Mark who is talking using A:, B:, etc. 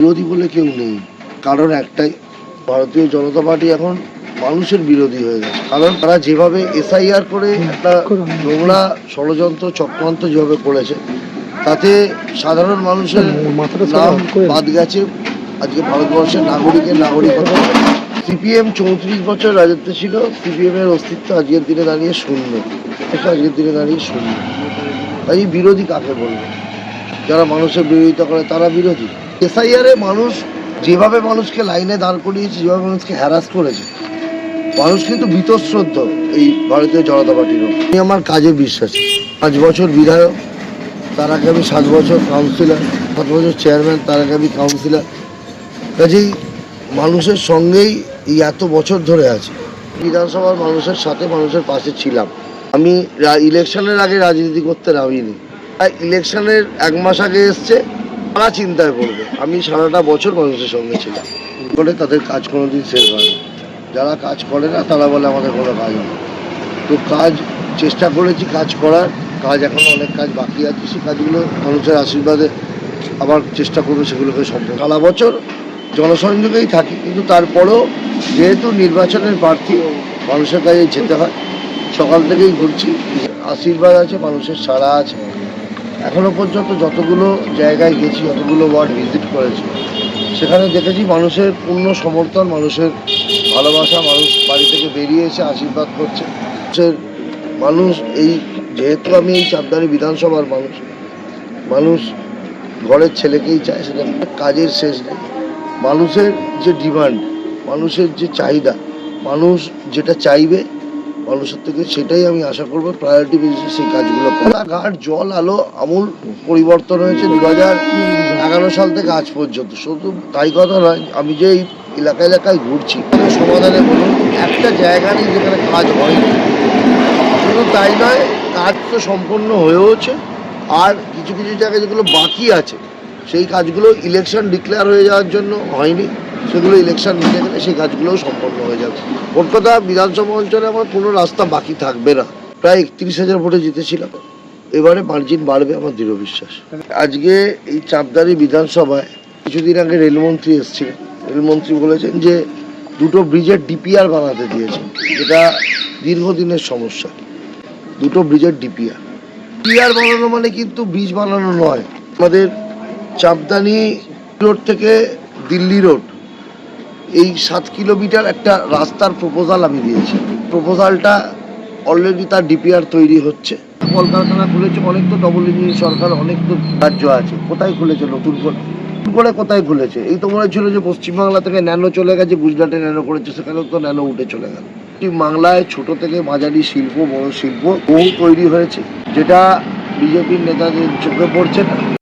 A: বিরোধী বলে কেউ নেই, কারণ একটাই, ভারতীয় জনতা পার্টি এখন মানুষের বিরোধী হয়ে গেছে। কারণ তারা যেভাবে এসআইআর করে একটা নোংরা ষড়যন্ত্র চক্রান্ত যেভাবে করেছে, তাতে সাধারণ মানুষের নাম বাদ গেছে। আজকে ভারতবর্ষের নাগরিকের নাগরিকতা। সিপিএম 34 বছর রাজত্বে ছিল, সিপিএম এর অস্তিত্ব আজকের দিনে দাঁড়িয়ে শূন্য। আজকের দিনে দাঁড়িয়ে শূন্য। তাই বিরোধী কাকে বলবো? যারা মানুষের বিরোধিতা করে তারা বিরোধী। এসআইআরে মানুষ যেভাবে মানুষকে লাইনে দাঁড় করিয়েছে, যেভাবে মানুষকে হ্যারাস করেছে, মানুষ কিন্তু বীতশ্রদ্ধ এই ভারতীয় জনতা পার্টিরও। আমি আমার কাজে বিশ্বাসী। 5 বছর বিধায়ক, তার আগে আমি 7 বছর কাউন্সিলর, 7 বছর চেয়ারম্যান, তার আগে আমি কাউন্সিলর। কাজেই মানুষের সঙ্গেই এই এত বছর ধরে আছে। বিধানসভার মানুষের সাথে, মানুষের পাশে ছিলাম। আমি ইলেকশনের আগে রাজনীতি করতে নামিনি। ইলেকশনের 1 মাস আগে এসছে, তারা চিন্তায় পড়বে। আমি সারাটা বছর মানুষের সঙ্গে ছিলাম করে তাদের কাজ কোনোদিন শেষ হয় না। যারা কাজ করে না তারা বলে আমাদের কোনো কাজ হয় না। তো কাজ চেষ্টা করেছি কাজ করার, কাজ এখনো অনেক কাজ বাকি আছে। সেই কাজগুলো মানুষের আশীর্বাদে আবার চেষ্টা করবো সেগুলোকে সম্পূর্ণ। সারা বছর জনসংযোগেই থাকি, কিন্তু তারপরেও যেহেতু নির্বাচনের প্রার্থী, মানুষের কাছে যেতে হয়। সকাল থেকেই ঘুরছি, আশীর্বাদ আছে, মানুষের সাড়া আছে। এখনো পর্যন্ত যতগুলো জায়গায় গেছি, যতগুলো ওয়ার্ড ভিজিট করেছি, সেখানে দেখেছি মানুষের পূর্ণ সমর্থন, মানুষের ভালোবাসা। মানুষ বাড়ি থেকে বেরিয়ে এসে আশীর্বাদ করছে। মানুষ এই যেহেতু আমি এই চাপদানি বিধানসভার মানুষ ঘরের ছেলেকেই চায়, সেটা কাজের শেষ নেই। মানুষের যে ডিমান্ড, মানুষের যে চাহিদা, মানুষ যেটা চাইবে মানুষের থেকে, সেটাই আমি আশা করবো প্রায়োরিটি বেসিসে সেই কাজগুলো। রাস্তাঘাট, জল, আলো আমূল পরিবর্তন হয়েছে 2011 সাল থেকে আজ পর্যন্ত। শুধু তাই কথা নয়, আমি যে এই এলাকায় ঘুরছি, সমাধানে বলুন একটা জায়গা নেই যেখানে কাজ হয়নি। শুধু তাই নয়, কাজ তো সম্পন্ন হয়েওছে, আর কিছু কিছু জায়গায় যেগুলো বাকি আছে, সেই কাজগুলো ইলেকশন ডিক্লেয়ার হয়ে যাওয়ার জন্য হয়নি। সেগুলো ইলেকশন মিটে গেলে সেই কাজগুলোও সম্পন্ন হয়ে যাবে। কলকাতা বিধানসভা অঞ্চলে আমার কোনো রাস্তা বাকি থাকবে না। প্রায় 31,000 ভোটে জিতেছিলাম, এবারে মার্জিন বাড়বে আমার দৃঢ় বিশ্বাস। আজকে এই চাপদানি বিধানসভায় কিছুদিন আগে রেলমন্ত্রী এসেছিলেন। রেলমন্ত্রী বলেছেন যে 2টো ব্রিজের ডিপিআর বানাতে দিয়েছেন, যেটা দীর্ঘদিনের সমস্যা। 2টো ব্রিজের ডিপিআর বানানো মানে কিন্তু ব্রিজ বানানো নয়। আমাদের চাপদানি রোড থেকে দিল্লি রোড, এই 7 কিলোমিটার একটা রাস্তার প্রপোজাল আমি দিয়েছি। প্রপোজালটা অলরেডি তার ডিপিআর তৈরি হচ্ছে। কলকারখানা খুলেছে অনেক, তো ডবল ইঞ্জিন সরকার, অনেক তো রাজ্য আছে। কোথায় খুলেছে নতুন করে কোথায় খুলেছে? এই তো মনে ছিল যে পশ্চিমবাংলা থেকে ন্যানো চলে গেছে, গুজরাটে ন্যানো করেছে, সেখানেও তো ন্যানো উঠে চলে গেল। বাংলায় ছোট থেকে মাঝারি শিল্প, বড় শিল্প বহু তৈরি হয়েছে, যেটা বিজেপির নেতাদের চোখে পড়ছে না।